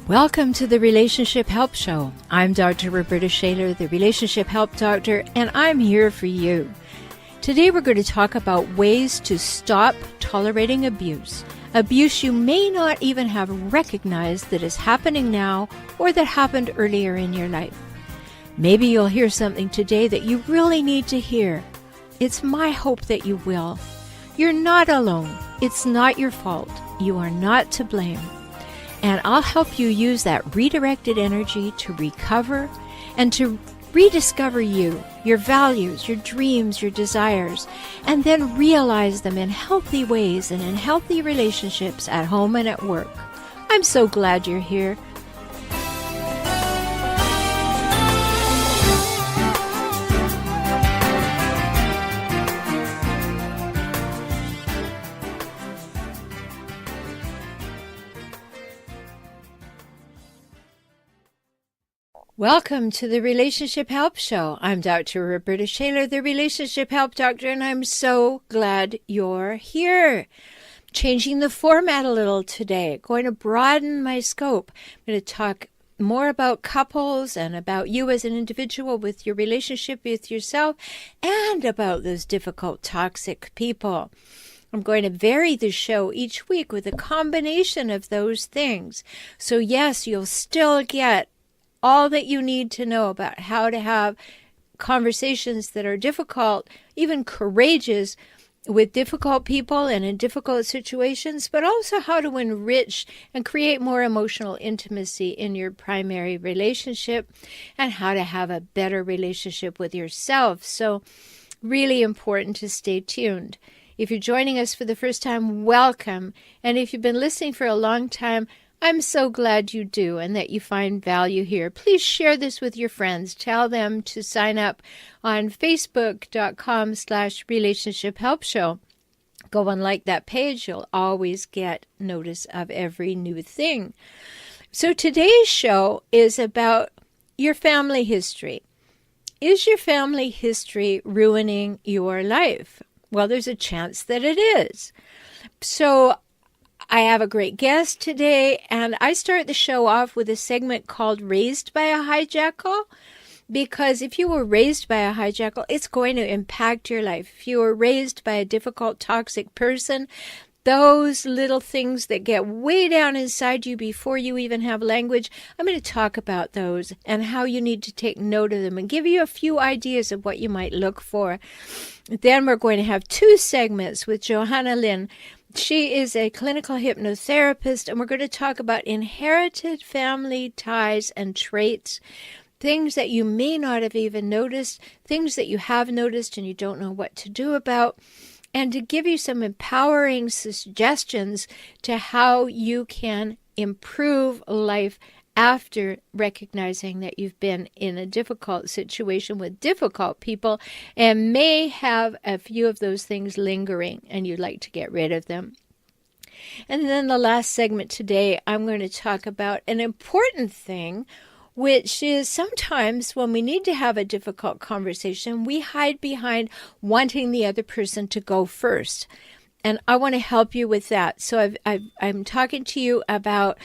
Welcome to the Relationship Help Show. I'm Dr. Roberta Shaler, the Relationship Help Doctor, and I'm here for you. Today we're going to talk about ways to stop tolerating abuse. Abuse you may not even have recognized that is happening now or that happened earlier in your life. Maybe you'll hear something today that you really need to hear. It's my hope that you will. You're not alone. It's not your fault. You are not to blame. And I'll help you use that redirected energy to recover and to rediscover you, your values, your dreams, your desires, and then realize them in healthy ways and in healthy relationships at home and at work. I'm so glad you're here. Welcome to the Relationship Help Show. I'm Dr. Roberta Shaler, the Relationship Help Doctor, and I'm so glad you're here. Changing the format a little today, going to broaden my scope. I'm going to talk more about couples and about you as an individual with your relationship with yourself and about those difficult, toxic people. I'm going to vary the show each week with a combination of those things. So yes, you'll still get all that you need to know about how to have conversations that are difficult, even courageous, with difficult people and in difficult situations, but also how to enrich and create more emotional intimacy in your primary relationship and how to have a better relationship with yourself. So really important to stay tuned. If you're joining us for the first time, welcome. And if you've been listening for a long time, I'm so glad you do and that you find value here. Please share this with your friends. Tell them to sign up on Facebook.com/Relationship Help Show. Go and like that page. You'll always get notice of every new thing. So today's show is about your family history. Is your family history ruining your life? Well, there's a chance that it is. So I have a great guest today, and I start the show off with a segment called Raised by a Hijackal, because if you were raised by a hijackal, it's going to impact your life. If you were raised by a difficult, toxic person, those little things that get way down inside you before you even have language, I'm going to talk about those and how you need to take note of them and give you a few ideas of what you might look for. Then we're going to have two segments with Johanna Lynn. She is a clinical hypnotherapist, and we're going to talk about inherited family ties and traits, things that you may not have even noticed, things that you have noticed and you don't know what to do about, and to give you some empowering suggestions to how you can improve life after recognizing that you've been in a difficult situation with difficult people and may have a few of those things lingering and you'd like to get rid of them. And then the last segment today, I'm going to talk about an important thing, which is sometimes when we need to have a difficult conversation, we hide behind wanting the other person to go first. And I want to help you with that. So I'm talking to you about,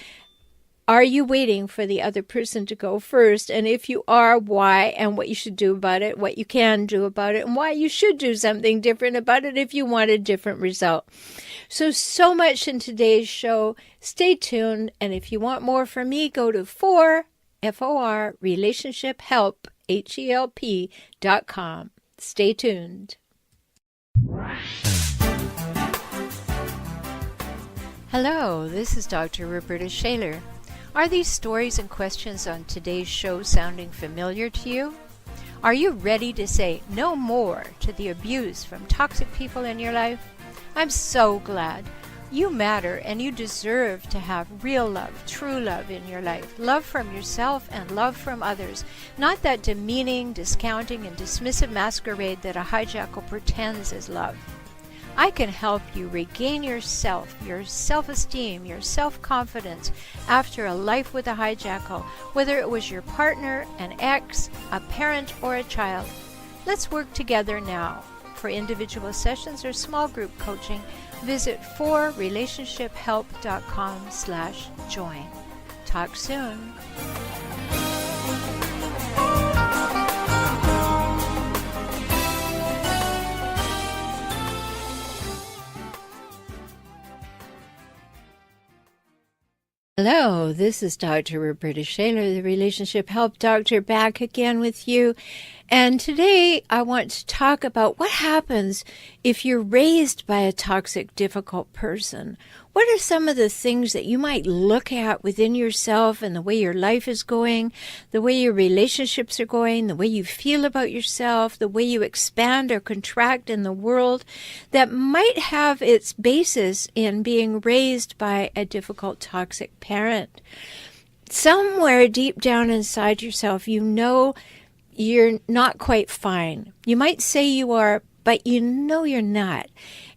are you waiting for the other person to go first? And if you are, why, and what you should do about it, what you can do about it, and why you should do something different about it if you want a different result. So much in today's show. Stay tuned. And if you want more from me, go to FOR Relationship Help, HELP.com. Stay tuned. Hello, this is Dr. Roberta Shaler. Are these stories and questions on today's show sounding familiar to you? Are you ready to say no more to the abuse from toxic people in your life? I'm so glad. You matter and you deserve to have real love, true love in your life. Love from yourself and love from others. Not that demeaning, discounting, and dismissive masquerade that a hijackal pretends is love. I can help you regain yourself, your self-esteem, your self-confidence after a life with a hijackal, whether it was your partner, an ex, a parent, or a child. Let's work together now. For individual sessions or small group coaching, visit forrelationshiphelp.com/join. Talk soon. Hello, this is Dr. Roberta Shaler, the Relationship Help Doctor, back again with you. And today I want to talk about what happens if you're raised by a toxic, difficult person. What are some of the things that you might look at within yourself and the way your life is going, the way your relationships are going, the way you feel about yourself, the way you expand or contract in the world that might have its basis in being raised by a difficult, toxic parent? Somewhere deep down inside yourself, you know you're not quite fine. You might say you are, but you know you're not.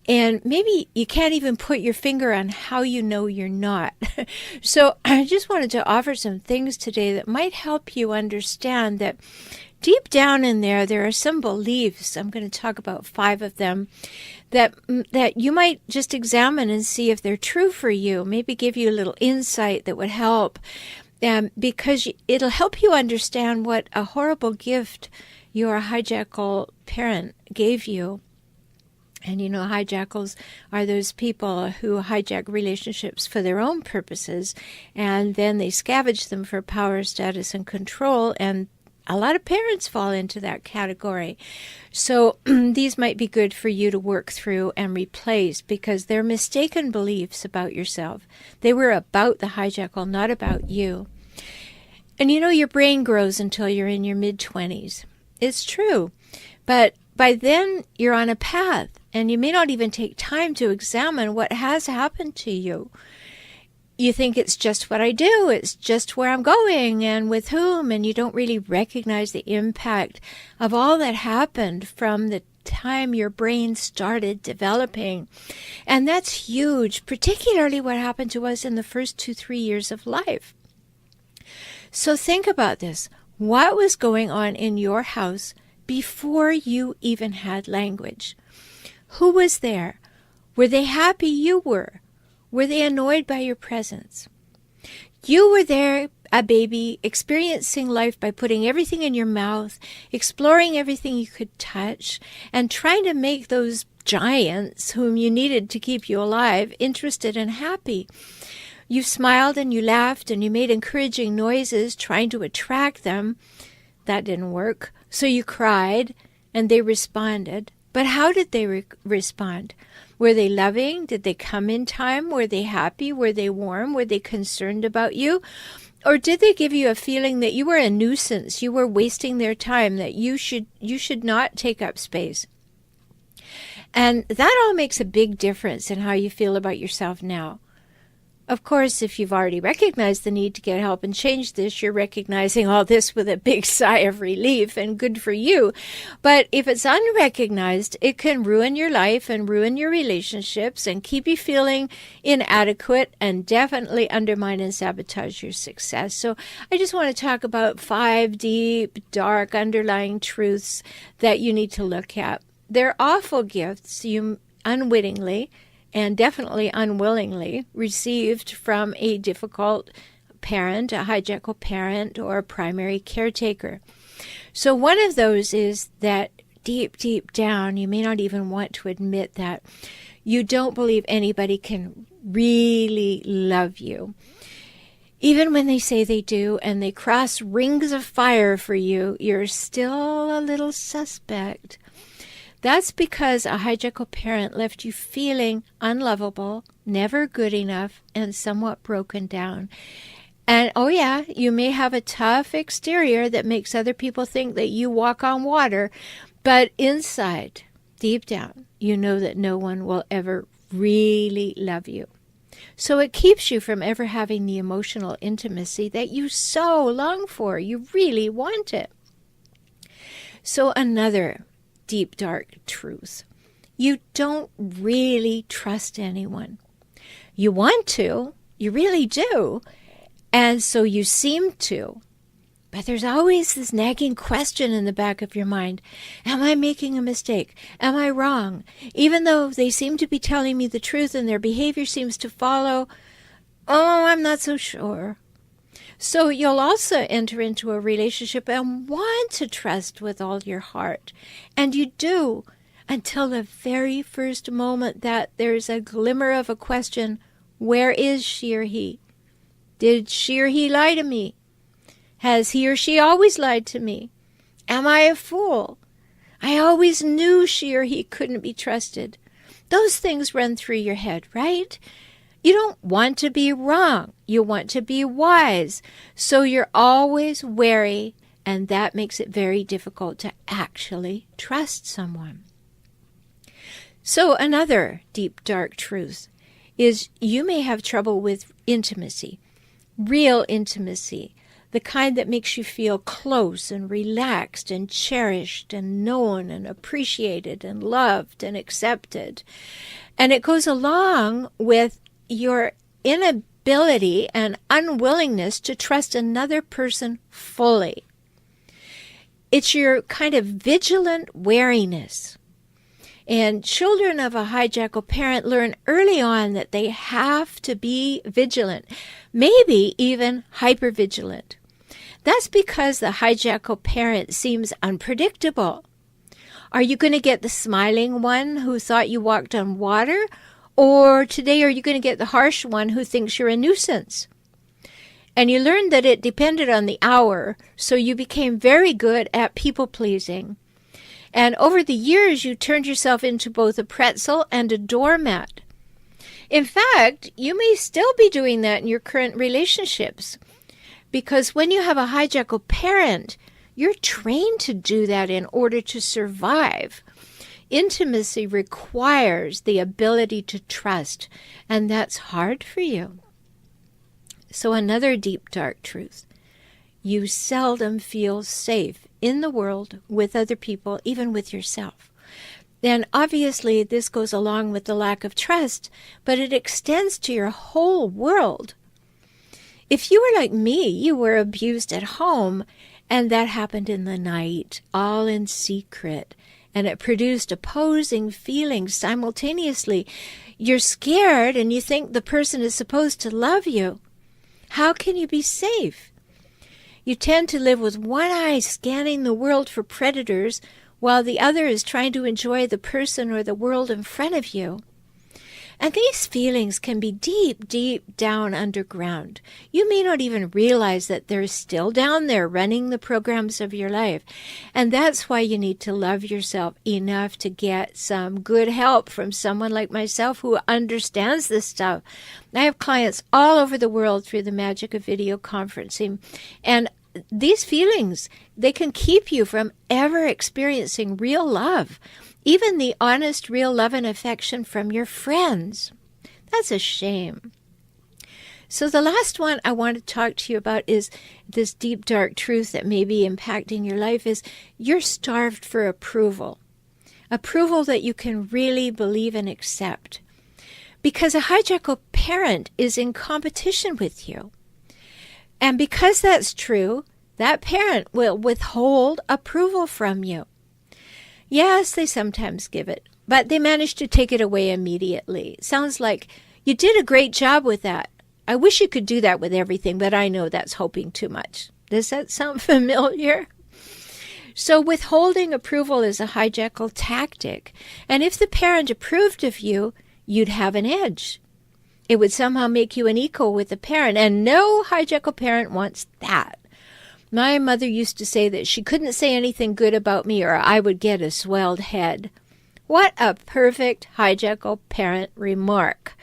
And maybe you can't even put your finger on how you know you're not. So I just wanted to offer some things today that might help you understand that deep down in there are some beliefs. I'm going to talk about 5 of them that you might just examine and see if they're true for you. Maybe give you a little insight that would help. Because it'll help you understand what a horrible gift your hijackal parent gave you. And you know, hijackals are those people who hijack relationships for their own purposes, and then they scavenge them for power, status, and control, and a lot of parents fall into that category. So these might be good for you to work through and replace because they're mistaken beliefs about yourself. They were about the hijackal, not about you. And you know, your brain grows until you're in your mid-20s. It's true. But by then, you're on a path, and you may not even take time to examine what has happened to you. You think it's just what I do, it's just where I'm going and with whom, and you don't really recognize the impact of all that happened from the time your brain started developing. And that's huge, particularly what happened to us in the first 2-3 years of life. So think about this. What was going on in your house before you even had language? Who was there? Were they happy you were? Were they annoyed by your presence? You were there, a baby, experiencing life by putting everything in your mouth, exploring everything you could touch, and trying to make those giants whom you needed to keep you alive interested and happy. You smiled and you laughed and you made encouraging noises trying to attract them. That didn't work. So you cried and they responded. But how did they respond? Were they loving? Did they come in time? Were they happy? Were they warm? Were they concerned about you? Or did they give you a feeling that you were a nuisance, you were wasting their time, that you should not take up space? And that all makes a big difference in how you feel about yourself now. Of course, if you've already recognized the need to get help and change this, you're recognizing all this with a big sigh of relief, and good for you. But if it's unrecognized, it can ruin your life and ruin your relationships and keep you feeling inadequate and definitely undermine and sabotage your success. So I just want to talk about 5 deep, dark, underlying truths that you need to look at. They're awful gifts you unwittingly and definitely unwillingly received from a difficult parent, a hijackal parent, or a primary caretaker. So one of those is that deep, deep down, you may not even want to admit that you don't believe anybody can really love you. Even when they say they do and they cross rings of fire for you, you're still a little suspect. That's because a hijackal parent left you feeling unlovable, never good enough, and somewhat broken down. And oh yeah, you may have a tough exterior that makes other people think that you walk on water, but inside, deep down, you know that no one will ever really love you. So it keeps you from ever having the emotional intimacy that you so long for. You really want it. So another deep, dark truth. you don't really trust anyone. You want to, you really do, and so you seem to. But there's always this nagging question in the back of your mind. Am I making a mistake? Am I wrong? Even though they seem to be telling me the truth and their behavior seems to follow, I'm not so sure. So you'll also enter into a relationship and want to trust with all your heart. And you do, until the very first moment that there's a glimmer of a question, where is she or he? Did she or he lie to me? Has he or she always lied to me? Am I a fool? I always knew she or he couldn't be trusted. Those things run through your head, right? You don't want to be wrong. You want to be wise. So you're always wary, and that makes it very difficult to actually trust someone. So another deep, dark truth is you may have trouble with intimacy, real intimacy, the kind that makes you feel close and relaxed and cherished and known and appreciated and loved and accepted. And it goes along with your inability and unwillingness to trust another person fully. It's your kind of vigilant wariness. And children of a hijackal parent learn early on that they have to be vigilant, maybe even hypervigilant. That's because the hijackal parent seems unpredictable. Are you going to get the smiling one who thought you walked on water? Or today are you going to get the harsh one who thinks you're a nuisance? And you learned that it depended on the hour, so you became very good at people-pleasing. And over the years, you turned yourself into both a pretzel and a doormat. In fact, you may still be doing that in your current relationships. Because when you have a hijackal parent, you're trained to do that in order to survive. Intimacy requires the ability to trust, and that's hard for you. So another deep, dark truth. You seldom feel safe in the world with other people, even with yourself. And obviously this goes along with the lack of trust, but it extends to your whole world. If you were like me, you were abused at home, and that happened in the night, all in secret, and it produced opposing feelings simultaneously. You're scared, and you think the person is supposed to love you. How can you be safe? You tend to live with one eye scanning the world for predators, while the other is trying to enjoy the person or the world in front of you. And these feelings can be deep, deep down underground. You may not even realize that they're still down there running the programs of your life. And that's why you need to love yourself enough to get some good help from someone like myself who understands this stuff. I have clients all over the world through the magic of video conferencing. And these feelings, they can keep you from ever experiencing real love. Even the honest, real love and affection from your friends. That's a shame. So the last one I want to talk to you about is this deep, dark truth that may be impacting your life is you're starved for approval. Approval that you can really believe and accept. Because a hijackal parent is in competition with you. And because that's true, that parent will withhold approval from you. Yes, they sometimes give it, but they manage to take it away immediately. It sounds like, you did a great job with that. I wish you could do that with everything, but I know that's hoping too much. Does that sound familiar? So withholding approval is a hijackal tactic. And if the parent approved of you, you'd have an edge. It would somehow make you an equal with the parent, and no hijackal parent wants that. My mother used to say that she couldn't say anything good about me or I would get a swelled head. What a perfect hijackal parent remark.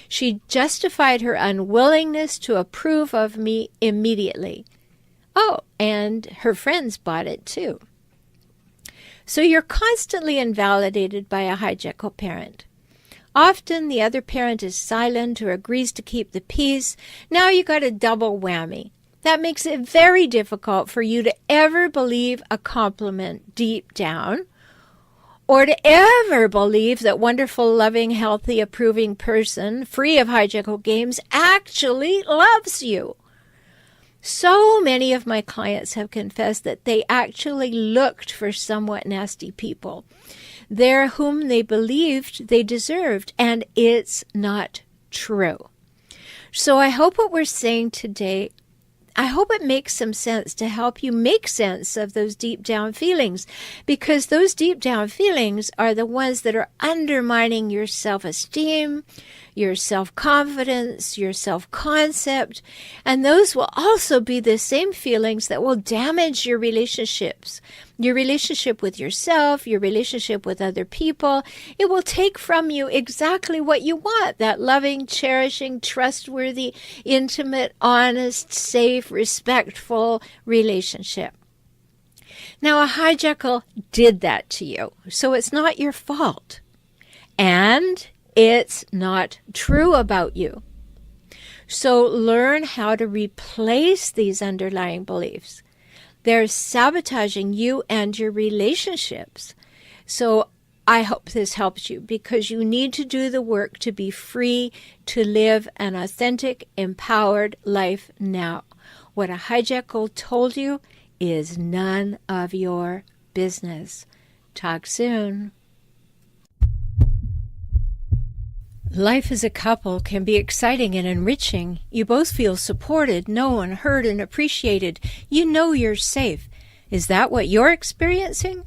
She justified her unwillingness to approve of me immediately. Oh, and her friends bought it too. So you're constantly invalidated by a hijackal parent. Often the other parent is silent or agrees to keep the peace. Now you got a double whammy. That makes it very difficult for you to ever believe a compliment deep down, or to ever believe that wonderful, loving, healthy, approving person, free of hijackal games, actually loves you. So many of my clients have confessed that they actually looked for somewhat nasty people, there whom they believed they deserved, and it's not true. So I hope what we're saying today, I hope it makes some sense to help you make sense of those deep down feelings, because those deep down feelings are the ones that are undermining your self-esteem, your self-confidence, your self-concept, and those will also be the same feelings that will damage your relationships, your relationship with yourself, your relationship with other people. It will take from you exactly what you want, that loving, cherishing, trustworthy, intimate, honest, safe, respectful relationship. Now, a hijackal did that to you, so it's not your fault. And it's not true about you. So learn how to replace these underlying beliefs. They're sabotaging you and your relationships. So I hope this helps you, because you need to do the work to be free to live an authentic, empowered life now. What a hijackal told you is none of your business. Talk soon. Life as a couple can be exciting and enriching. You both feel supported, known, heard, and appreciated. You know you're safe. Is that what you're experiencing?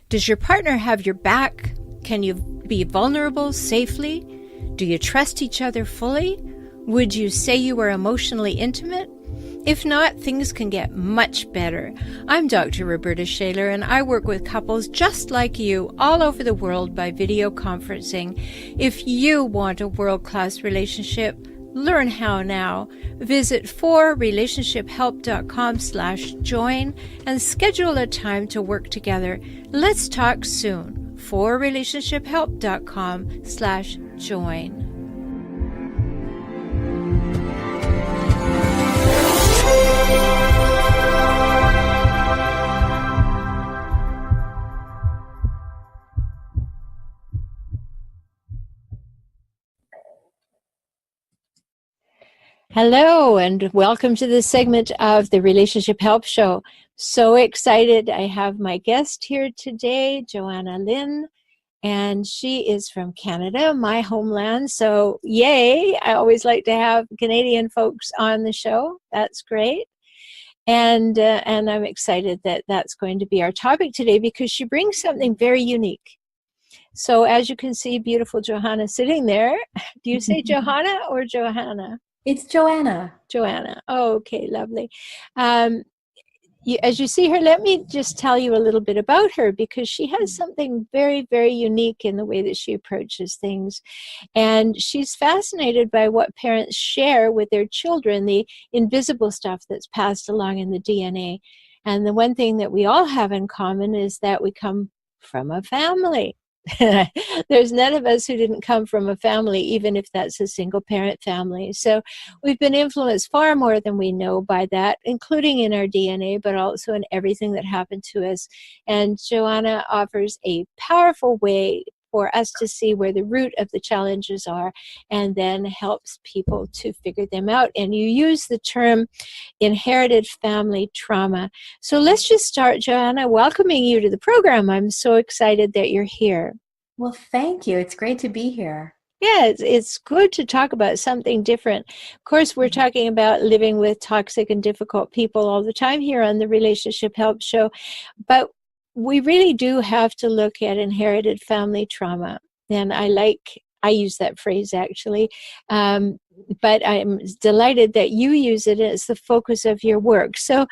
Does your partner have your back? Can you be vulnerable safely? Do you trust each other fully? Would you say you are emotionally intimate? If not, things can get much better. I'm Dr. Roberta Shaler, and I work with couples just like you all over the world by video conferencing. If you want a world-class relationship, learn how now. Visit 4relationshiphelp.com/join and schedule a time to work together. Let's talk soon. 4relationshiphelp.com/join. Hello, and welcome to this segment of the Relationship Help Show. So excited. I have my guest here today, Johanna Lynn, and she is from Canada, my homeland. So yay, I always like to have Canadian folks on the show. That's great. And I'm excited that that's going to be our topic today, because she brings something very unique. So as you can see, beautiful Johanna sitting there. Do you say Johanna or Johanna? It's Johanna. Johanna. Oh, okay, lovely. As you see her, let me just tell you a little bit about her, because she has something very, very unique in the way that she approaches things. And she's fascinated by what parents share with their children, the invisible stuff that's passed along in the DNA. And the one thing that we all have in common is that we come from a family. There's none of us who didn't come from a family, even if that's a single parent family. So we've been influenced far more than we know by that, including in our DNA, but also in everything that happened to us. And Johanna offers a powerful way for us to see where the root of the challenges are, and then helps people to figure them out. And you use the term inherited family trauma. So let's just start, Johanna, welcoming you to the program. I'm so excited that you're here. Well, thank you. It's great to be here. Yeah, it's good to talk about something different. Of course, we're talking about living with toxic and difficult people all the time here on the Relationship Help Show, but we really do have to look at inherited family trauma. And I use that phrase actually, but I'm delighted that you use it as the focus of your work. So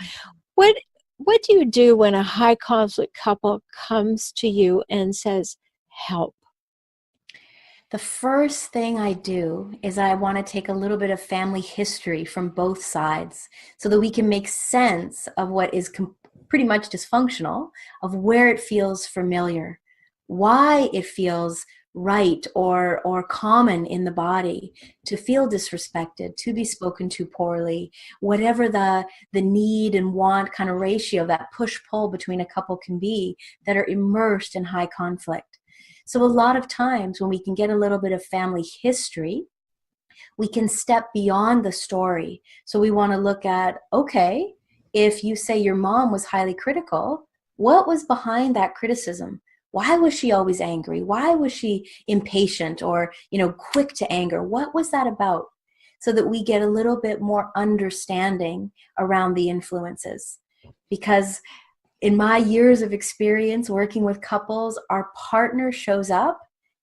what do you do when a high conflict couple comes to you and says, help? The first thing I do is I want to take a little bit of family history from both sides so that we can make sense of what is pretty much dysfunctional, of where it feels familiar, why it feels right or common in the body to feel disrespected, to be spoken to poorly, whatever the need and want kind of ratio, that push-pull between a couple can be that are immersed in high conflict. So a lot of times when we can get a little bit of family history, we can step beyond the story. So we want to look at, okay, if you say your mom was highly critical, what was behind that criticism? Why was she always angry? Why was she impatient or, quick to anger? What was that about? So that we get a little bit more understanding around the influences. Because in my years of experience working with couples, our partner shows up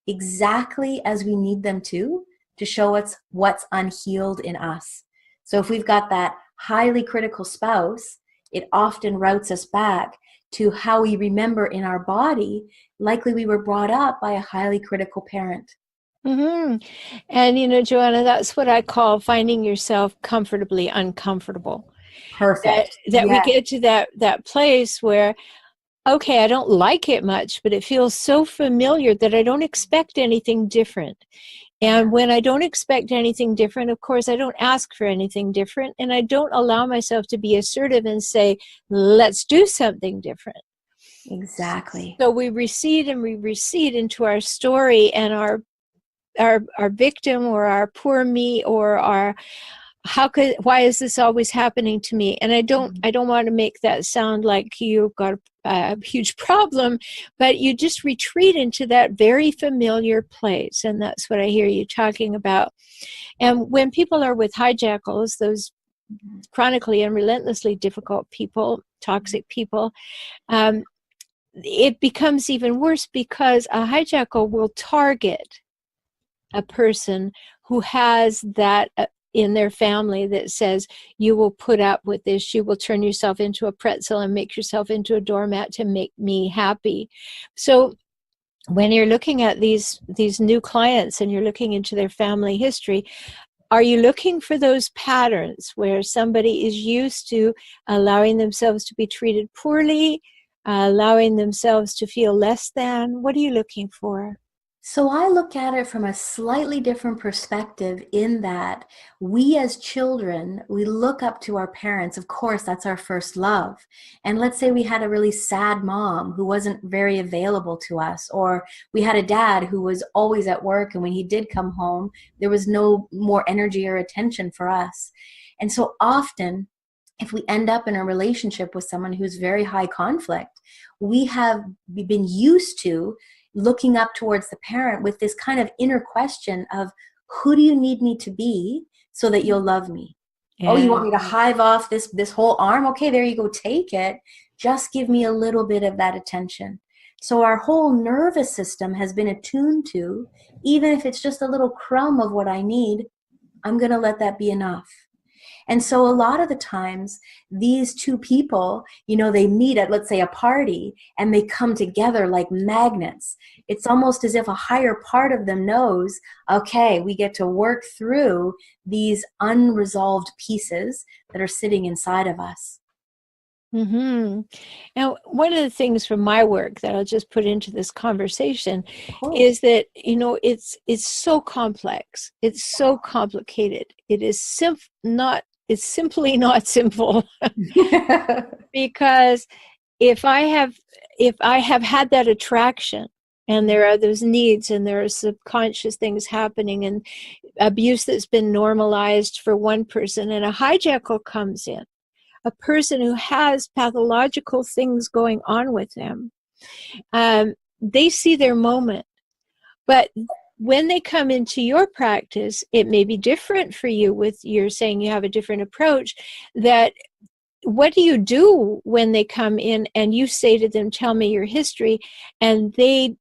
exactly as we need them to show us what's unhealed in us. So if we've got that highly critical spouse, it often routes us back to how we remember in our body, likely we were brought up by a highly critical parent. Mm-hmm. And, Johanna, that's what I call finding yourself comfortably uncomfortable. Perfect. That we Yes. get to that place where, okay, I don't like it much, but it feels so familiar that I don't expect anything different. And when I don't expect anything different, of course, I don't ask for anything different. And I don't allow myself to be assertive and say, let's do something different. Exactly. So we recede into our story and our victim or our poor me or our why is this always happening to me? And I don't want to make that sound like you've got a huge problem, but you just retreat into that very familiar place. And that's what I hear you talking about. And when people are with hijackals, those chronically and relentlessly difficult people, toxic people, it becomes even worse because a hijackal will target a person who has that in their family that says, you will put up with this, you will turn yourself into a pretzel and make yourself into a doormat to make me happy. So when you're looking at these new clients and you're looking into their family history, are you looking for those patterns where somebody is used to allowing themselves to be treated poorly, allowing themselves to feel less than? What are you looking for? So I look at it from a slightly different perspective in that we as children, we look up to our parents. Of course, that's our first love. And let's say we had a really sad mom who wasn't very available to us, or we had a dad who was always at work, and when he did come home, there was no more energy or attention for us. And so often, if we end up in a relationship with someone who's very high conflict, we've been used to looking up towards the parent with this kind of inner question of, who do you need me to be so that you'll love me? Yeah. Oh, you want me to hive off this whole arm? Okay, there you go, take it. Just give me a little bit of that attention. So our whole nervous system has been attuned to, even if it's just a little crumb of what I need, I'm going to let that be enough. And so a lot of the times these two people, they meet at, let's say, a party, and they come together like magnets. It's almost as if a higher part of them knows, okay, we get to work through these unresolved pieces that are sitting inside of us. Mm-hmm. Now, one of the things from my work that I'll just put into this conversation is that, it's so complex. It's so complicated. It is it's simply not simple. Because if I have had that attraction, and there are those needs, and there are subconscious things happening, and abuse that's been normalized for one person, and a hijackal comes in, a person who has pathological things going on with them, they see their moment. But when they come into your practice, it may be different for you. You're saying you have a different approach. That what do you do when they come in and you say to them, tell me your history, and they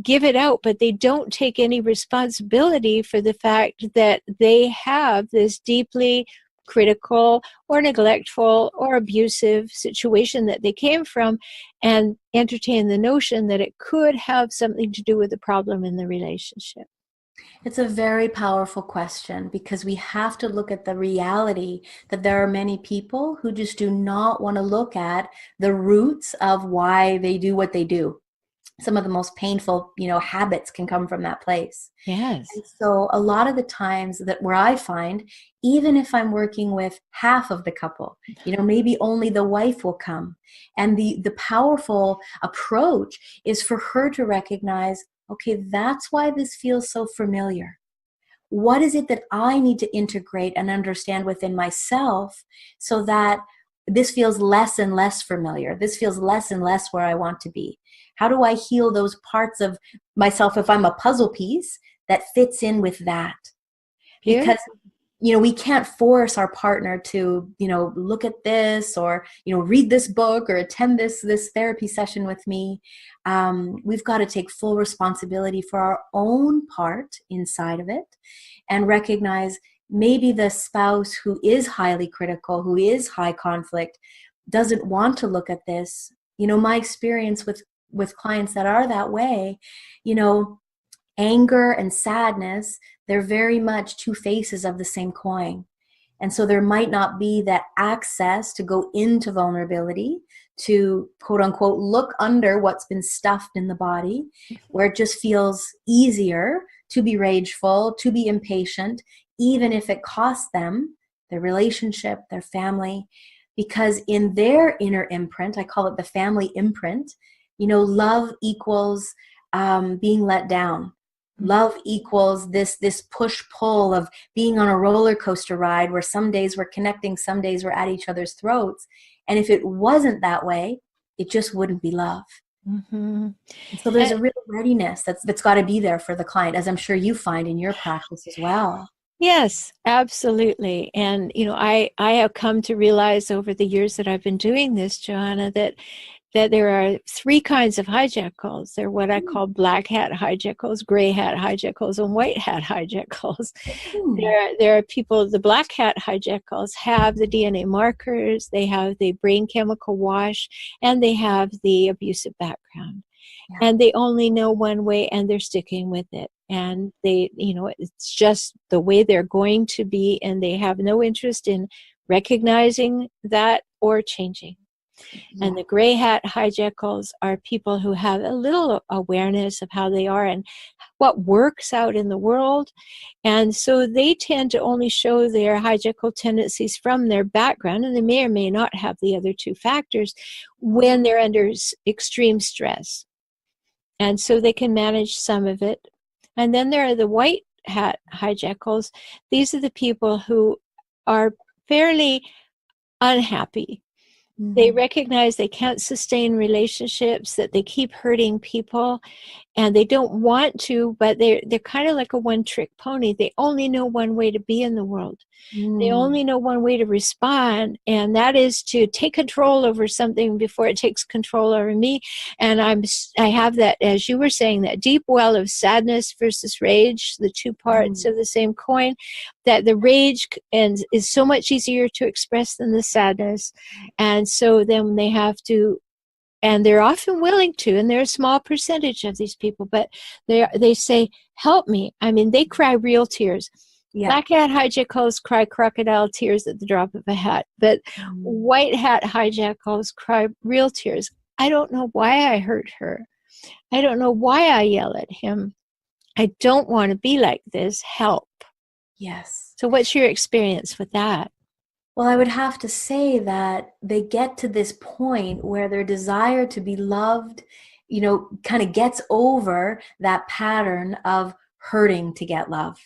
give it out, but they don't take any responsibility for the fact that they have this deeply critical or neglectful or abusive situation that they came from, and entertain the notion that it could have something to do with the problem in the relationship? It's a very powerful question, because we have to look at the reality that there are many people who just do not want to look at the roots of why they do what they do. Some of the most painful, habits can come from that place. Yes. And so a lot of the times that where I find, even if I'm working with half of the couple, maybe only the wife will come. And the powerful approach is for her to recognize, okay, that's why this feels so familiar. What is it that I need to integrate and understand within myself so that this feels less and less familiar? This feels less and less where I want to be. How do I heal those parts of myself if I'm a puzzle piece that fits in with that? Because Beautiful. we can't force our partner to, look at this or, read this book or attend this therapy session with me. We've got to take full responsibility for our own part inside of it and recognize maybe the spouse who is highly critical, who is high conflict, doesn't want to look at this. My experience with clients that are that way, anger and sadness, they're very much two faces of the same coin. And so there might not be that access to go into vulnerability, to quote unquote look under what's been stuffed in the body, where it just feels easier to be rageful, to be impatient, even if it costs them their relationship, their family. Because in their inner imprint, I call it the family imprint, love equals being let down. Love equals this push-pull of being on a roller coaster ride where some days we're connecting, some days we're at each other's throats. And if it wasn't that way, it just wouldn't be love. Mm-hmm. And so there's a real readiness that's got to be there for the client, as I'm sure you find in your practice as well. Yes, absolutely. And, I have come to realize over the years that I've been doing this, Johanna, that there are three kinds of hijackals. They're what I call black hat hijackals, gray hat hijackals, and white hat hijackals. There are people, the black hat hijackals have the DNA markers, they have the brain chemical wash, and they have the abusive background. Yeah. And they only know one way and they're sticking with it. And it's just the way they're going to be, and they have no interest in recognizing that or changing. Yeah. And the gray hat hijackals are people who have a little awareness of how they are and what works out in the world. And so they tend to only show their hijackal tendencies from their background, and they may or may not have the other two factors when they're under extreme stress. And so they can manage some of it. And then there are the white hat hijackals. These are the people who are fairly unhappy. They recognize they can't sustain relationships, that they keep hurting people, and they don't want to, but they're kind of like a one-trick pony. They only know one way to be in the world. They only know one way to respond, and that is to take control over something before it takes control over me. And I have that, as you were saying, that deep well of sadness versus rage, the two parts of the same coin, that the rage is so much easier to express than the sadness. And so then they have to, and they're often willing to, and they're a small percentage of these people, but they say, help me. I mean, they cry real tears. Yeah. Black hat hijackals cry crocodile tears at the drop of a hat, but white hat hijackals cry real tears. I don't know why I hurt her. I don't know why I yell at him. I don't want to be like this. Help. Yes. So what's your experience with that? Well, I would have to say that they get to this point where their desire to be loved, kind of gets over that pattern of hurting to get love.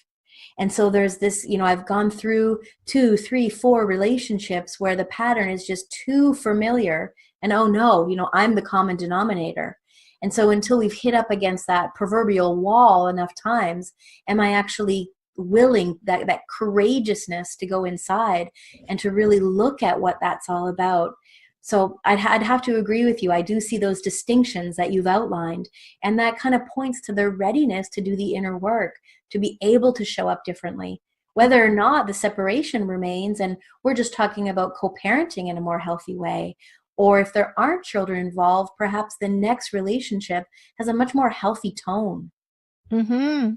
And so there's this, I've gone through 2, 3, 4 relationships where the pattern is just too familiar. And oh no, I'm the common denominator. And so until we've hit up against that proverbial wall enough times, am I actually willing, that courageousness to go inside and to really look at what that's all about? So I'd have to agree with you. I do see those distinctions that you've outlined, and that kind of points to their readiness to do the inner work, to be able to show up differently, whether or not the separation remains and we're just talking about co-parenting in a more healthy way, or if there aren't children involved, perhaps the next relationship has a much more healthy tone. Mm-hmm.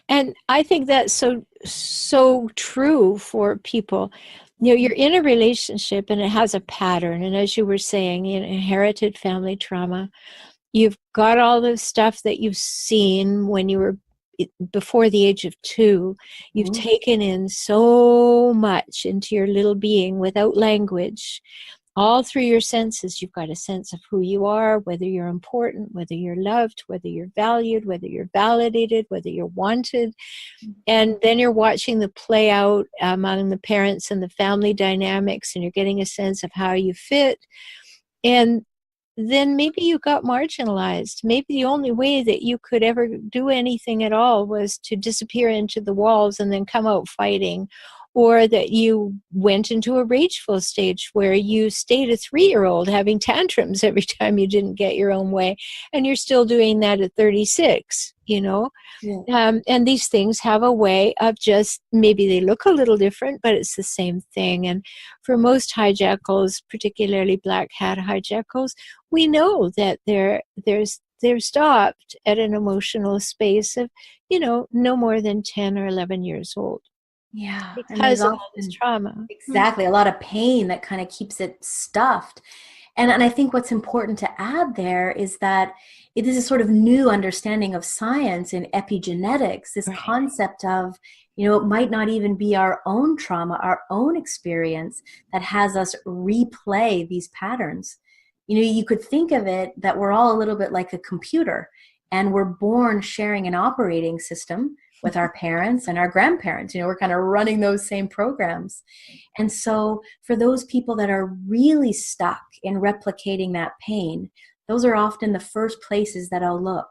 And I think that's so true for people. You're in a relationship and it has a pattern. And as you were saying, inherited family trauma, you've got all the stuff that you've seen when you were before the age of 2. You've taken in so much into your little being without language. all through your senses. You've got a sense of who you are, whether you're important, whether you're loved, whether you're valued, whether you're validated, whether you're wanted. And then you're watching the play out among the parents and the family dynamics, and you're getting a sense of how you fit. And then maybe you got marginalized. Maybe the only way that you could ever do anything at all was to disappear into the walls and then come out fighting, or that you went into a rageful stage where you stayed a 3-year-old having tantrums every time you didn't get your own way, and you're still doing that at 36, you know? Yeah. And these things have a way of just, maybe they look a little different, but it's the same thing. And for most hijackals, particularly black hat hijackals, we know that they're stopped at an emotional space of, no more than 10 or 11 years old. Yeah. And there's Because of all this trauma. exactly a lot of pain that kind of keeps it stuffed. And I think what's important to add there is that it is a sort of new understanding of science in epigenetics, this Right. concept of, it might not even be our own trauma, our own experience that has us replay these patterns. You could think of it that we're all a little bit like a computer, and we're born sharing an operating system with our parents and our grandparents. We're kind of running those same programs. And so for those people that are really stuck in replicating that pain, those are often the first places that I'll look.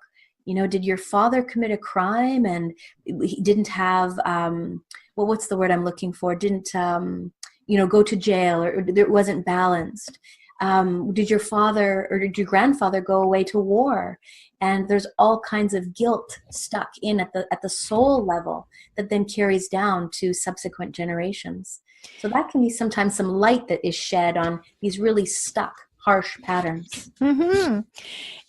Did your father commit a crime and he didn't have, what's the word I'm looking for? Didn't, go to jail, or it wasn't balanced? Did your father or did your grandfather go away to war? And there's all kinds of guilt stuck in at the soul level that then carries down to subsequent generations. So that can be sometimes some light that is shed on these really stuck, harsh patterns. Mm-hmm.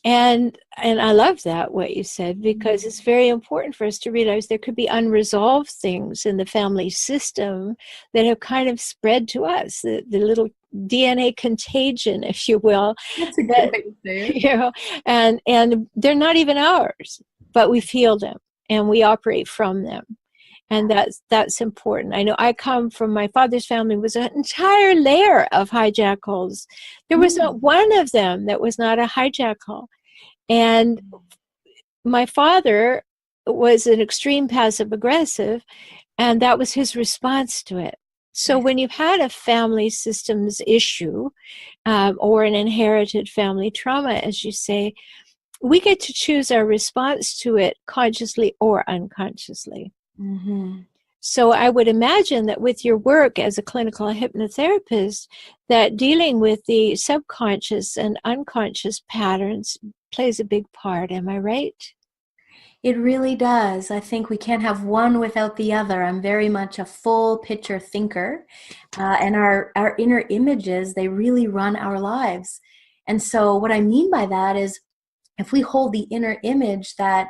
And I love that, what you said, because it's very important for us to realize there could be unresolved things in the family system that have kind of spread to us, the little DNA contagion, if you will. That's a good way to say it. And they're not even ours, but we feel them and we operate from them. And that's important. I know I come from, my father's family was an entire layer of hijackals. There was not one of them that was not a hijackal. And my father was an extreme passive aggressive, and that was his response to it. So when you've had a family systems issue or an inherited family trauma, as you say, we get to choose our response to it consciously or unconsciously. Mm-hmm. So I would imagine that with your work as a clinical hypnotherapist, that dealing with the subconscious and unconscious patterns plays a big part. Am I right? It really does. I think we can't have one without the other. I'm very much a full picture thinker. And our inner images, they really run our lives. And so what I mean by that is, if we hold the inner image that,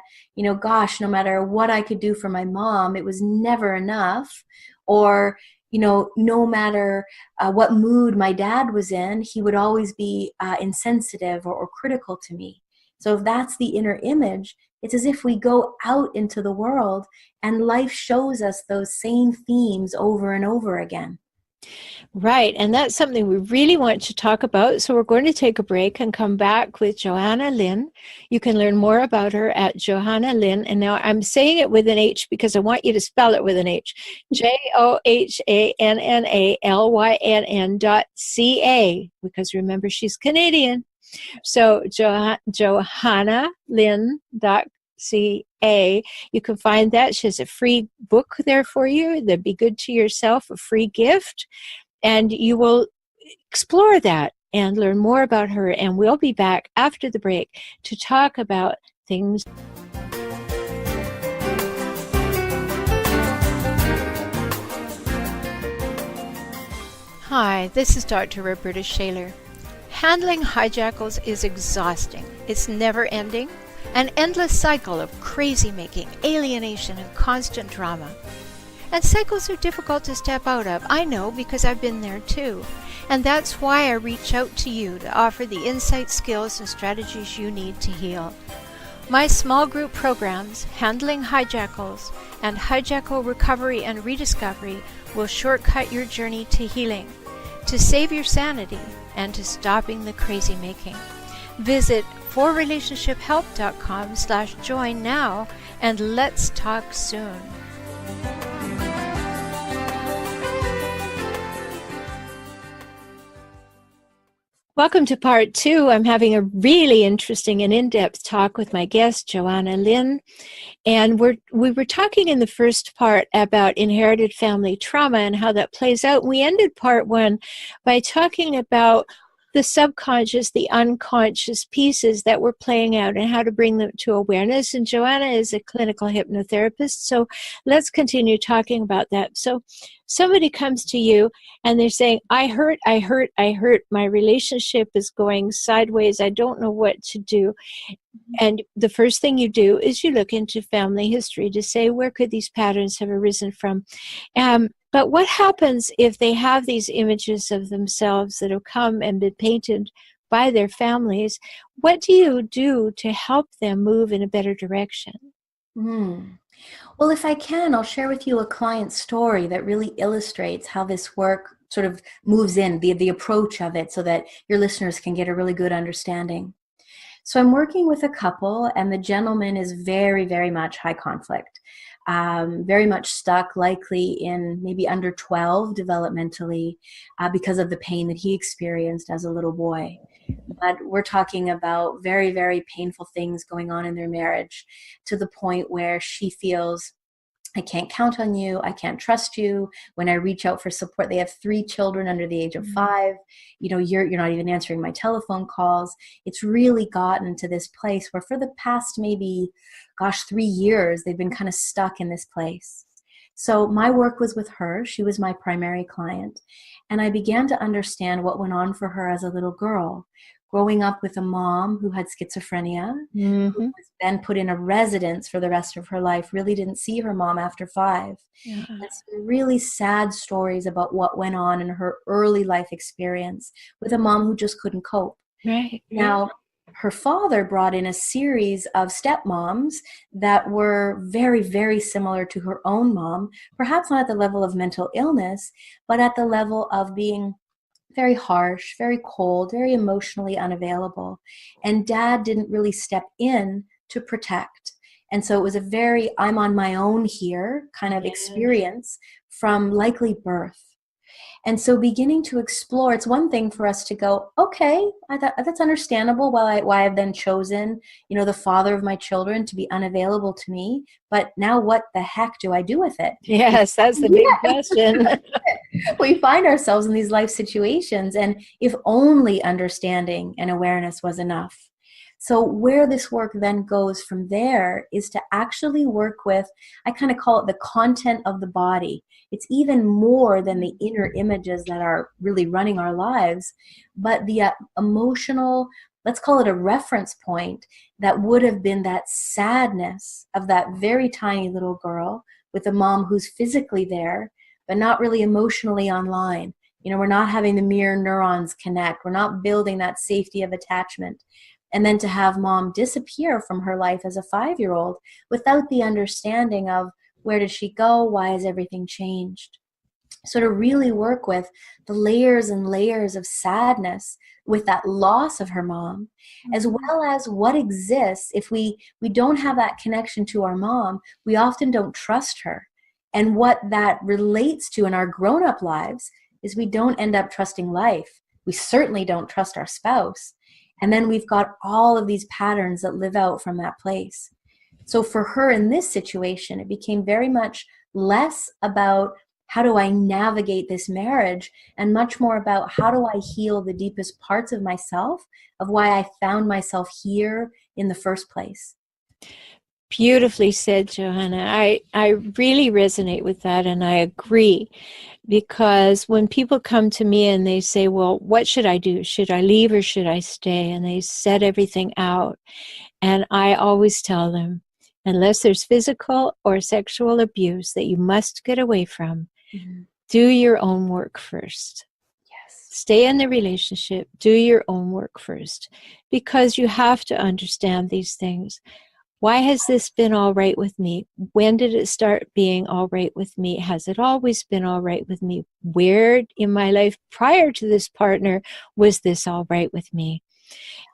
gosh, no matter what I could do for my mom, it was never enough, or, no matter what mood my dad was in, he would always be insensitive or critical to me. So if that's the inner image, it's as if we go out into the world and life shows us those same themes over and over again. Right. And that's something we really want to talk about. So we're going to take a break and come back with Johanna Lynn. You can learn more about her at Johanna Lynn. And now I'm saying it with an H because I want you to spell it with an H. Johannalynn.ca. Because remember, she's Canadian. So JohannaLynn.ca. You can find that. She has a free book there for you. That'd be good to yourself, a free gift. And you will explore that and learn more about her. And we'll be back after the break to talk about things. Hi, this is Dr. Roberta Shaler. Handling hijackals is exhausting. It's never ending. An endless cycle of crazy making, alienation, and constant drama. And cycles are difficult to step out of. I know because I've been there too. And that's why I reach out to you to offer the insight, skills, and strategies you need to heal. My small group programs, Handling Hijackals and Hijackal Recovery and Rediscovery, will shortcut your journey to healing, to save your sanity, and to stopping the crazy making. Visit forrelationshiphelp.com/join now, and let's talk soon. Welcome to part 2. I'm having a really interesting and in-depth talk with my guest, Johanna Lynn. And we were talking in the first part about inherited family trauma and how that plays out. We ended part 1 by talking about the subconscious, the unconscious pieces that were playing out and how to bring them to awareness. And Johanna is a clinical hypnotherapist, so let's continue talking about that. So somebody comes to you and they're saying, I hurt, my relationship is going sideways, I don't know what to do. And the first thing you do is you look into family history to say, where could these patterns have arisen from? But what happens if they have these images of themselves that have come and been painted by their families? What do you do to help them move in a better direction? Well, if I can, I'll share with you a client story that really illustrates how this work sort of moves in, the approach of it, so that your listeners can get a really good understanding. So I'm working with a couple, and the gentleman is very, very much high conflict, very much stuck, likely in maybe under 12 developmentally because of the pain that he experienced as a little boy. But we're talking about very, very painful things going on in their marriage, to the point where she feels, I can't count on you. I can't trust you. When I reach out for support, they have 3 children under the age of 5. You're not even answering my telephone calls. It's really gotten to this place where for the past maybe, 3 years, they've been kind of stuck in this place. So my work was with her. She was my primary client. And I began to understand what went on for her as a little girl, growing up with a mom who had schizophrenia, who was then put in a residence for the rest of her life, really didn't see her mom after 5. Yeah. And some really sad stories about what went on in her early life experience with a mom who just couldn't cope. Right. Now, her father brought in a series of stepmoms that were very, very similar to her own mom, perhaps not at the level of mental illness, but at the level of being very harsh, very cold, very emotionally unavailable. And dad didn't really step in to protect. And so it was a very I'm on my own here kind of experience from likely birth. And so beginning to explore, it's one thing for us to go, okay, that's understandable why I've then chosen, the father of my children to be unavailable to me. But now what the heck do I do with it? Yes, that's the big question. We find ourselves in these life situations, and if only understanding and awareness was enough. So where this work then goes from there is to actually work with, I kind of call it the content of the body. It's even more than the inner images that are really running our lives, but the emotional, let's call it a reference point, that would have been that sadness of that very tiny little girl with a mom who's physically there, but not really emotionally online. We're not having the mirror neurons connect. We're not building that safety of attachment. And then to have mom disappear from her life as a 5-year-old without the understanding of where did she go? Why has everything changed? So to really work with the layers and layers of sadness with that loss of her mom, as well as what exists if we don't have that connection to our mom, we often don't trust her. And what that relates to in our grown-up lives is we don't end up trusting life. We certainly don't trust our spouse. And then we've got all of these patterns that live out from that place. So for her in this situation, it became very much less about how do I navigate this marriage and much more about how do I heal the deepest parts of myself, of why I found myself here in the first place. Beautifully said, Johanna. I really resonate with that, and I agree, because when people come to me and they say, well, what should I do? Should I leave or should I stay? And they set everything out. And I always tell them, unless there's physical or sexual abuse that you must get away from, do your own work first. Yes. Stay in the relationship, do your own work first, because you have to understand these things. Why has this been all right with me? When did it start being all right with me? Has it always been all right with me? Where in my life prior to this partner was this all right with me?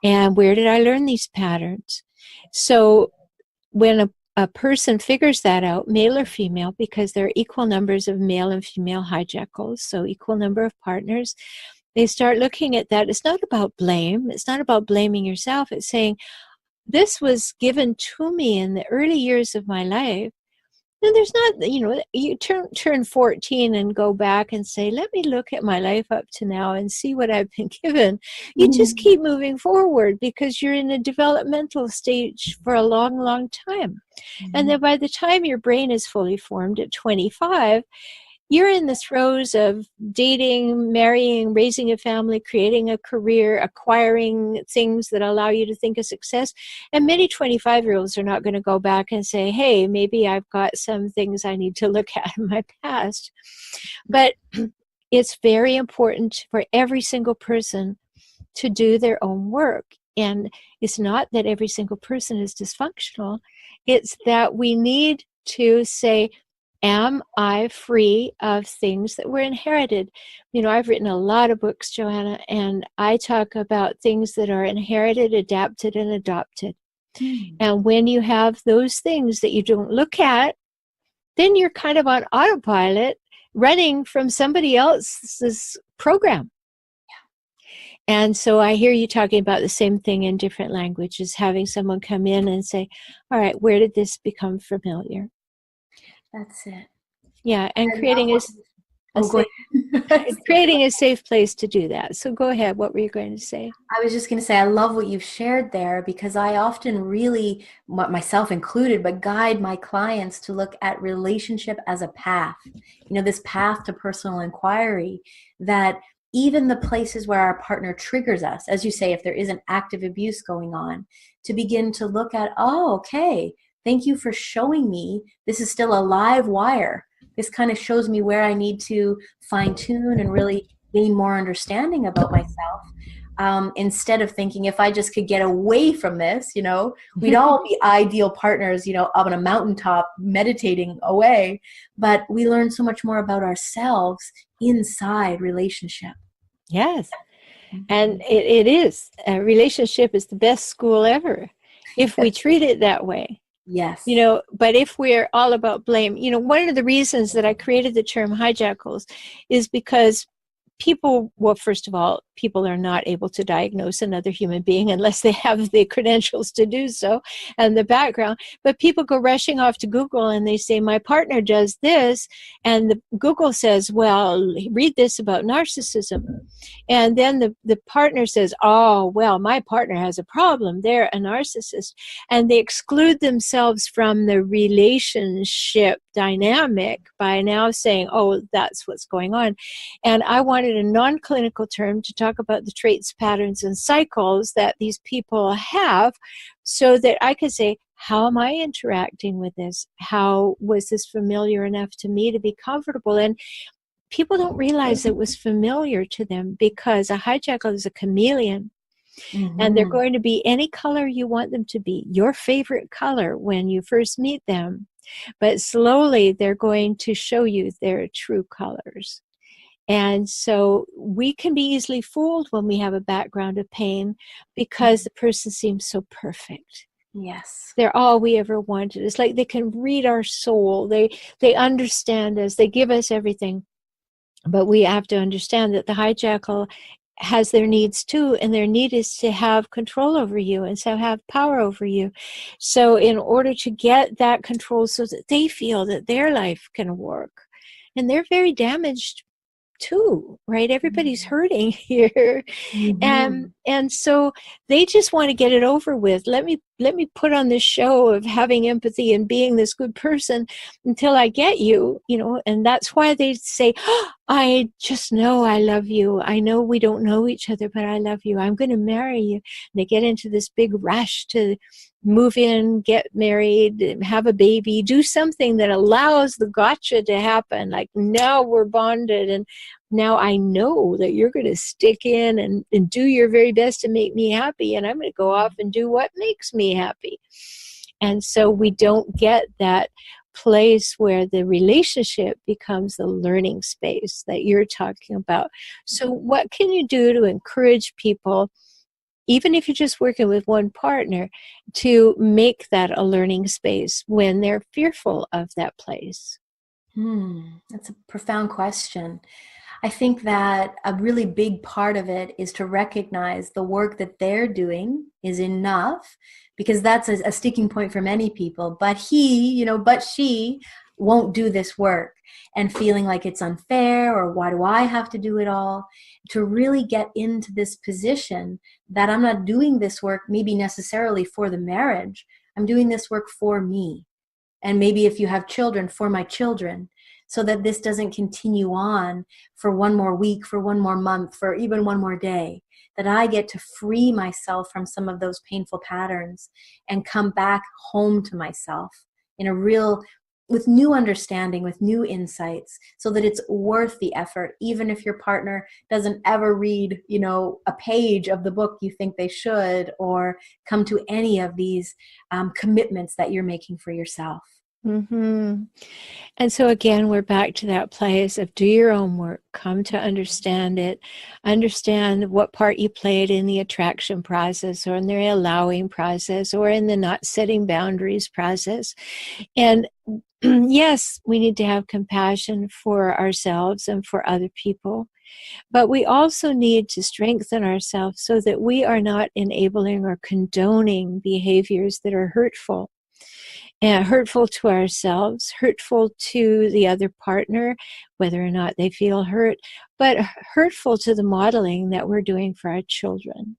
And where did I learn these patterns? So when a person figures that out, male or female, because there are equal numbers of male and female hijackals, so equal number of partners, they start looking at that. It's not about blame. It's not about blaming yourself. It's saying, this was given to me in the early years of my life. And there's not, you turn 14 and go back and say, let me look at my life up to now and see what I've been given. You just keep moving forward because you're in a developmental stage for a long, long time. And then by the time your brain is fully formed at 25, you're in the throes of dating, marrying, raising a family, creating a career, acquiring things that allow you to think of success. And many 25-year-olds are not going to go back and say, hey, maybe I've got some things I need to look at in my past. But it's very important for every single person to do their own work. And it's not that every single person is dysfunctional. It's that we need to say, am I free of things that were inherited? I've written a lot of books, Johanna, and I talk about things that are inherited, adapted, and adopted. And when you have those things that you don't look at, then you're kind of on autopilot running from somebody else's program. And so I hear you talking about the same thing in different languages, having someone come in and say, all right, where did this become familiar? That's it. Yeah, and creating a safe place to do that. So go ahead. What were you going to say? I was just going to say, I love what you've shared there, because I often really, myself included, but guide my clients to look at relationship as a path, this path to personal inquiry, that even the places where our partner triggers us, as you say, if there is an active abuse going on, to begin to look at, oh, okay, thank you for showing me this is still a live wire. This kind of shows me where I need to fine tune and really gain more understanding about myself. Instead of thinking, if I just could get away from this, we'd all be ideal partners, up on a mountaintop meditating away. But we learn so much more about ourselves inside relationship. Yes. And it is. A relationship is the best school ever if we treat it that way. Yes. But if we're all about blame, one of the reasons that I created the term hijackals is because first of all, people are not able to diagnose another human being unless they have the credentials to do so and the background. But people go rushing off to Google and they say, my partner does this. And Google says, well, read this about narcissism. And then the partner says, oh, well, my partner has a problem. They're a narcissist. And they exclude themselves from the relationship dynamic by now saying, oh, that's what's going on. And I wanted a non-clinical term to talk about the traits, patterns, and cycles that these people have so that I could say, how am I interacting with this? How was this familiar enough to me to be comfortable? And people don't realize it was familiar to them because a hijackal is a chameleon. And they're going to be any color you want them to be, your favorite color when you first meet them. But slowly they're going to show you their true colors. And so we can be easily fooled when we have a background of pain because the person seems so perfect. Yes. They're all we ever wanted. It's like they can read our soul. They understand us. They give us everything. But we have to understand that the hijackal has their needs too, and their need is to have control over you and so have power over you. So in order to get that control so that they feel that their life can work, and they're very damaged too, right? Everybody's hurting here. And so they just want to get it over with. Let me put on this show of having empathy and being this good person until I get you, and that's why they say, oh, I just know I love you. I know we don't know each other, but I love you. I'm going to marry you. And they get into this big rush to move in, get married, have a baby, do something that allows the gotcha to happen. Like, now we're bonded, and now I know that you're going to stick in and do your very best to make me happy, and I'm going to go off and do what makes me happy. And so we don't get that place where the relationship becomes the learning space that you're talking about. So what can you do to encourage people, even if you're just working with one partner, to make that a learning space when they're fearful of that place? That's a profound question. I think that a really big part of it is to recognize the work that they're doing is enough, because that's a sticking point for many people. But but she won't do this work, and feeling like it's unfair, or why do I have to do it all? To really get into this position that I'm not doing this work maybe necessarily for the marriage. I'm doing this work for me. And maybe if you have children, for my children, so that this doesn't continue on for one more week, for one more month, for even one more day, that I get to free myself from some of those painful patterns and come back home to myself in a real, with new understanding, with new insights, so that it's worth the effort, even if your partner doesn't ever read, a page of the book you think they should, or come to any of these commitments that you're making for yourself. Mm-hmm. And so again, we're back to that place of do your own work, come to understand it, understand what part you played in the attraction process, or in the allowing process, or in the not setting boundaries process. And yes, we need to have compassion for ourselves and for other people, but we also need to strengthen ourselves so that we are not enabling or condoning behaviors that are hurtful. And hurtful to ourselves, hurtful to the other partner, whether or not they feel hurt, but hurtful to the modeling that we're doing for our children.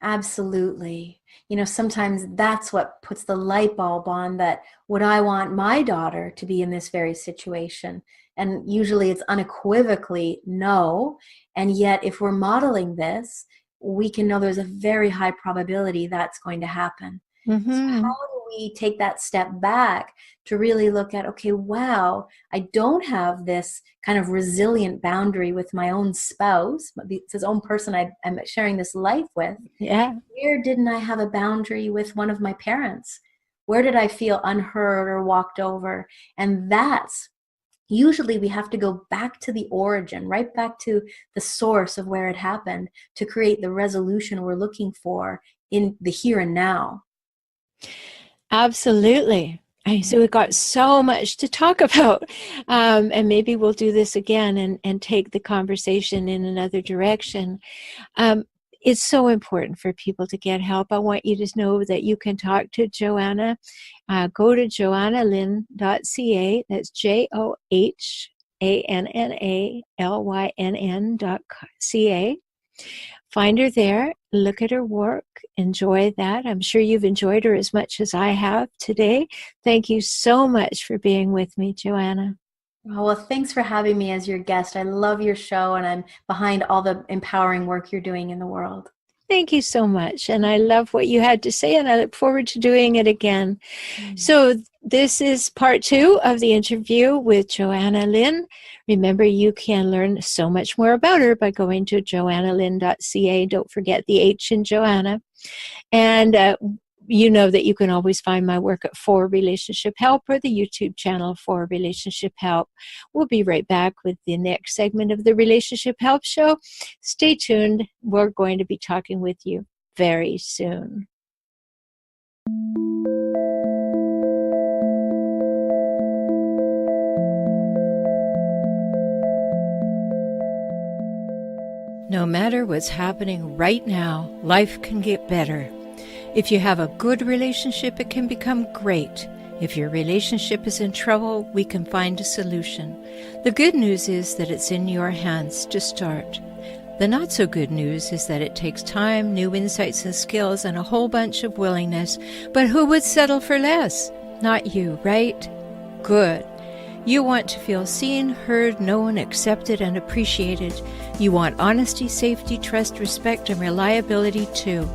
Absolutely. Sometimes that's what puts the light bulb on, that would I want my daughter to be in this very situation? And usually it's unequivocally no. And yet if we're modeling this, we can know there's a very high probability that's going to happen. Mm-hmm. So how do we take that step back to really look at, okay, wow, I don't have this kind of resilient boundary with my own spouse, it's his own person I'm sharing this life with. Yeah. Where didn't I have a boundary with one of my parents? Where did I feel unheard or walked over? And that's usually we have to go back to the origin, right back to the source of where it happened, to create the resolution we're looking for in the here and now. Absolutely. So we've got so much to talk about, and maybe we'll do this again and take the conversation in another direction. It's so important for people to get help. I want you to know that you can talk to Johanna. Go to johannalynn.ca. That's JohannALYNN.ca. Find her there, look at her work, enjoy that. I'm sure you've enjoyed her as much as I have today. Thank you so much for being with me, Johanna. Oh, well, thanks for having me as your guest. I love your show, and I'm behind all the empowering work you're doing in the world. Thank you so much. And I love what you had to say, and I look forward to doing it again. So this is part 2 of the interview with Johanna Lynn. Remember, you can learn so much more about her by going to johannalynn.ca. Don't forget the H in Johanna. And you know that you can always find my work at For Relationship Help, or the YouTube channel For Relationship Help. We'll be right back with the next segment of the Relationship Help Show. Stay tuned. We're going to be talking with you very soon. No matter what's happening right now, life can get better. If you have a good relationship, it can become great. If your relationship is in trouble, we can find a solution. The good news is that it's in your hands to start. The not so good news is that it takes time, new insights and skills, and a whole bunch of willingness. But who would settle for less? Not you, right? Good. You want to feel seen, heard, known, accepted, and appreciated. You want honesty, safety, trust, respect, and reliability too.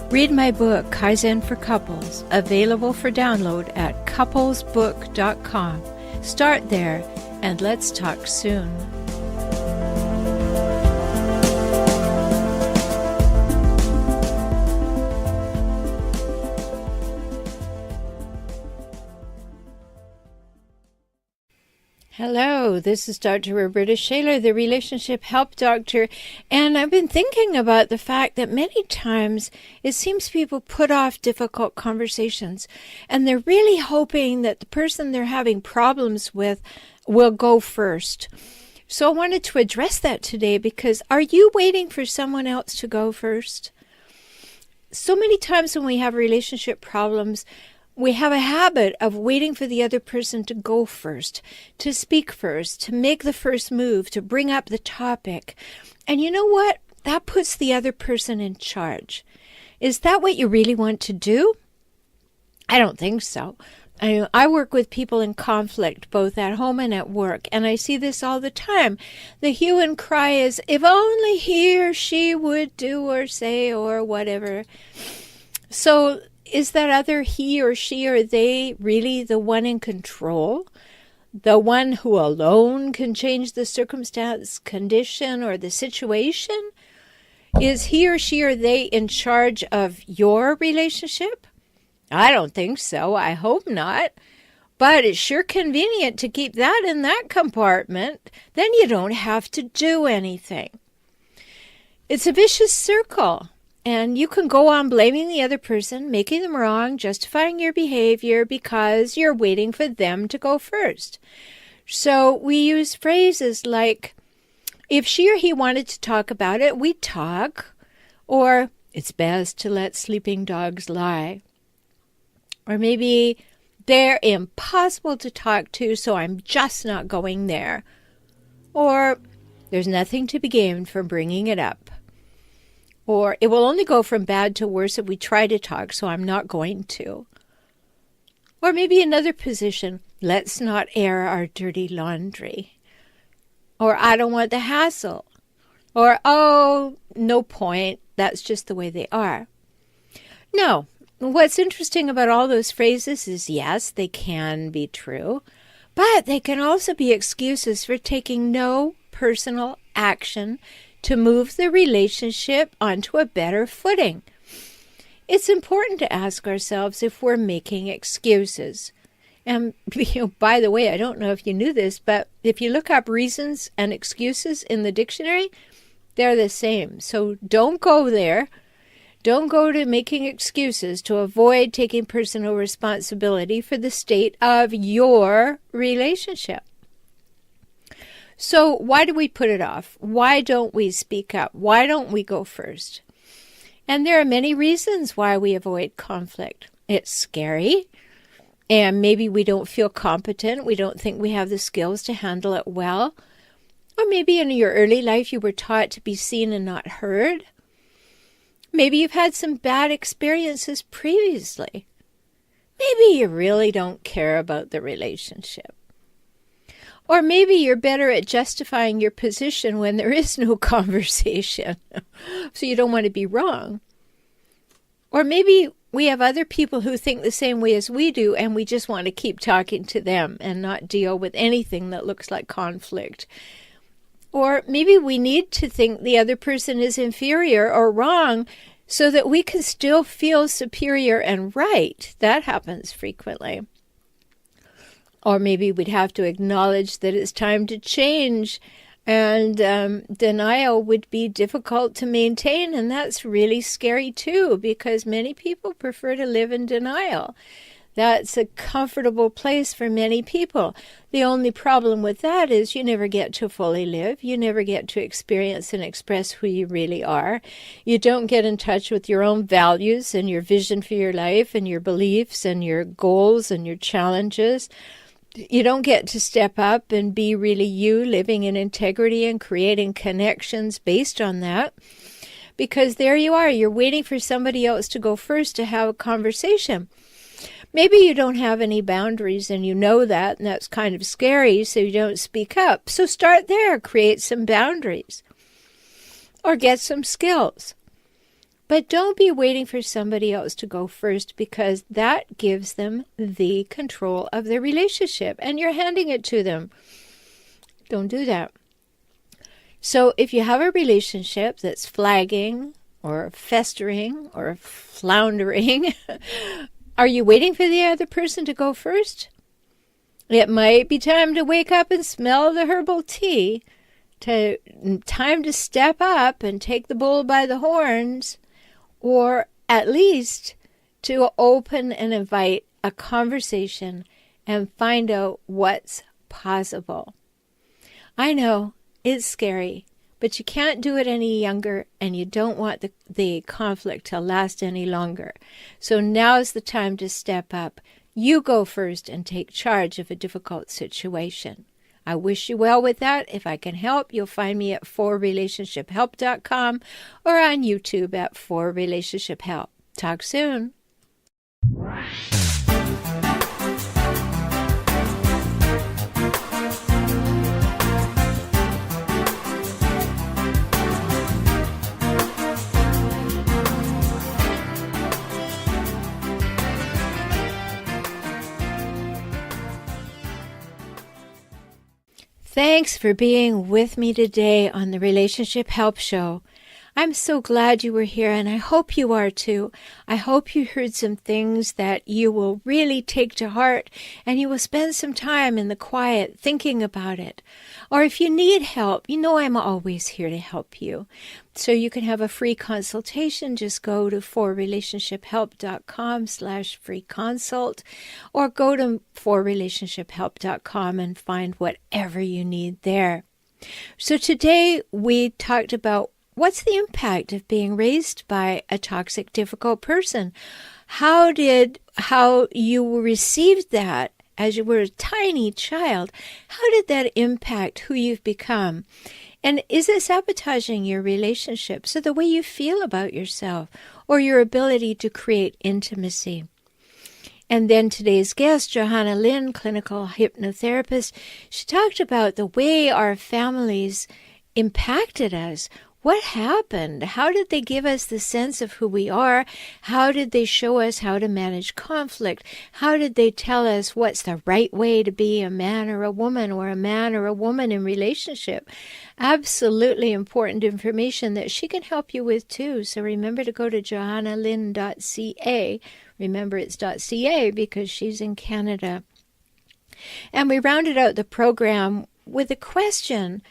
Read my book, Kaizen for Couples, available for download at couplesbook.com. Start there, and let's talk soon. Hello, this is Dr. Roberta Shaler, the Relationship Help Doctor, and I've been thinking about the fact that many times it seems people put off difficult conversations, and they're really hoping that the person they're having problems with will go first. So I wanted to address that today because are you waiting for someone else to go first? So many times when we have relationship problems, we have a habit of waiting for the other person to go first, to speak first, to make the first move, to bring up the topic. And you know what? That puts the other person in charge. Is that what you really want to do? I don't think so. I work with people in conflict, both at home and at work, and I see this all the time. The hue and cry is, if only he or she would do or say or whatever. So is that other he or she or they really the one in control? The one who alone can change the circumstance, condition, or the situation? Is he or she or they in charge of your relationship? I don't think so. I hope not. But it's sure convenient to keep that in that compartment. Then you don't have to do anything. It's a vicious circle. And you can go on blaming the other person, making them wrong, justifying your behavior because you're waiting for them to go first. So we use phrases like, if she or he wanted to talk about it, we'd talk. Or, it's best to let sleeping dogs lie. Or maybe, they're impossible to talk to, so I'm just not going there. Or, there's nothing to be gained from bringing it up. Or, it will only go from bad to worse if we try to talk, so I'm not going to. Or maybe another position, let's not air our dirty laundry. Or, I don't want the hassle. Or, oh, no point, that's just the way they are. No, what's interesting about all those phrases is, yes, they can be true, but they can also be excuses for taking no personal action to move the relationship onto a better footing. It's important to ask ourselves if we're making excuses. And, by the way, I don't know if you knew this, but if you look up reasons and excuses in the dictionary, they're the same. So don't go there. Don't go to making excuses to avoid taking personal responsibility for the state of your relationship. So why do we put it off? Why don't we speak up? Why don't we go first? And there are many reasons why we avoid conflict. It's scary, and maybe we don't feel competent. We don't think we have the skills to handle it well. Or maybe in your early life you were taught to be seen and not heard. Maybe you've had some bad experiences previously. Maybe you really don't care about the relationship. Or maybe you're better at justifying your position when there is no conversation, so you don't want to be wrong. Or maybe we have other people who think the same way as we do, and we just want to keep talking to them and not deal with anything that looks like conflict. Or maybe we need to think the other person is inferior or wrong so that we can still feel superior and right. That happens frequently. Or maybe we'd have to acknowledge that it's time to change, and denial would be difficult to maintain, and that's really scary too, because many people prefer to live in denial. That's a comfortable place for many people. The only problem with that is you never get to fully live. You never get to experience and express who you really are. You don't get in touch with your own values and your vision for your life and your beliefs and your goals and your challenges. You don't get to step up and be really you, living in integrity and creating connections based on that. Because there you are, you're waiting for somebody else to go first to have a conversation. Maybe you don't have any boundaries and you know that, and that's kind of scary, so you don't speak up. So start there, create some boundaries. Or get some skills. But don't be waiting for somebody else to go first, because that gives them the control of their relationship and you're handing it to them. Don't do that. So if you have a relationship that's flagging or festering or floundering, are you waiting for the other person to go first? It might be time to wake up and smell the herbal tea. Time to step up and take the bull by the horns, or at least to open and invite a conversation and find out what's possible. I know it's scary, but you can't do it any younger, and you don't want the conflict to last any longer. So now's the time to step up. You go first and take charge of a difficult situation. I wish you well with that. If I can help, you'll find me at forrelationshiphelp.com or on YouTube at For Relationship Help. Talk soon. Thanks for being with me today on the Relationship Help Show. I'm so glad you were here, and I hope you are too. I hope you heard some things that you will really take to heart, and you will spend some time in the quiet thinking about it. Or if you need help, you know I'm always here to help you. So you can have a free consultation. Just go to forrelationshiphelp.com/free consult, or go to forrelationshiphelp.com and find whatever you need there. So today we talked about what's the impact of being raised by a toxic, difficult person? How you received that as you were a tiny child? How did that impact who you've become? And is it sabotaging your relationships or the way you feel about yourself or your ability to create intimacy? And then today's guest, Johanna Lynn, clinical hypnotherapist, she talked about the way our families impacted us. What happened? How did they give us the sense of who we are? How did they show us how to manage conflict? How did they tell us what's the right way to be a man or a woman in relationship? Absolutely important information that she can help you with too. So remember to go to johannalynn.ca. Remember it's .ca because she's in Canada. And we rounded out the program with a question.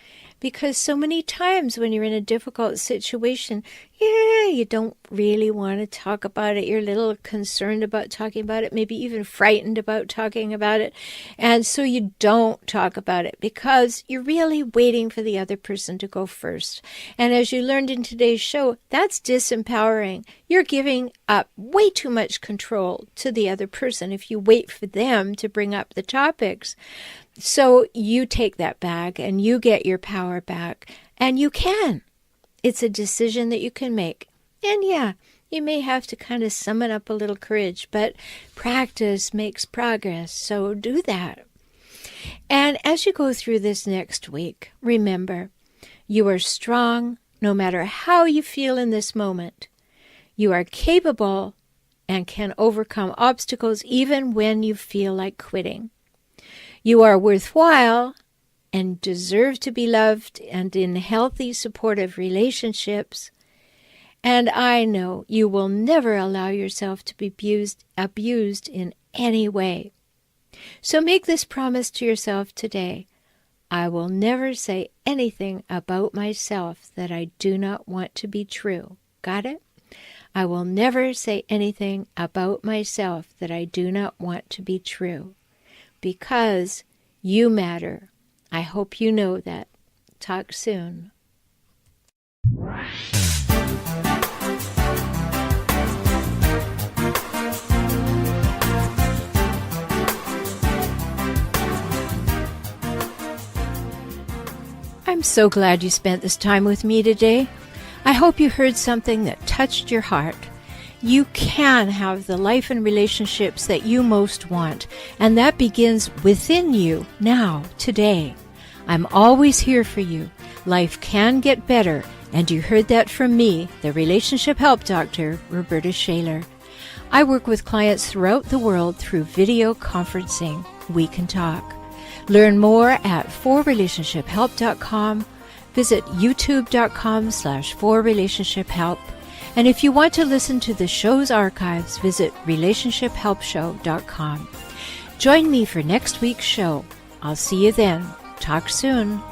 Because so many times when you're in a difficult situation, you don't really want to talk about it. You're a little concerned about talking about it, maybe even frightened about talking about it. And so you don't talk about it because you're really waiting for the other person to go first. And as you learned in today's show, that's disempowering. You're giving up way too much control to the other person if you wait for them to bring up the topics. So you take that back and you get your power back, and you can. It's a decision that you can make. And yeah, you may have to kind of summon up a little courage, but practice makes progress, so do that. And as you go through this next week, remember, you are strong no matter how you feel in this moment. You are capable and can overcome obstacles even when you feel like quitting. You are worthwhile and deserve to be loved and in healthy, supportive relationships. And I know you will never allow yourself to be abused in any way. So make this promise to yourself today. I will never say anything about myself that I do not want to be true. Got it? I will never say anything about myself that I do not want to be true. Because you matter. I hope you know that. Talk soon. I'm so glad you spent this time with me today. I hope you heard something that touched your heart. You can have the life and relationships that you most want, and that begins within you now, today. I'm always here for you. Life can get better, and you heard that from me, the Relationship Help Doctor, Roberta Shaler. I work with clients throughout the world through video conferencing. We can talk. Learn more at forrelationshiphelp.com. Visit youtube.com/forrelationshiphelp. And if you want to listen to the show's archives, visit relationshiphelpshow.com. Join me for next week's show. I'll see you then. Talk soon.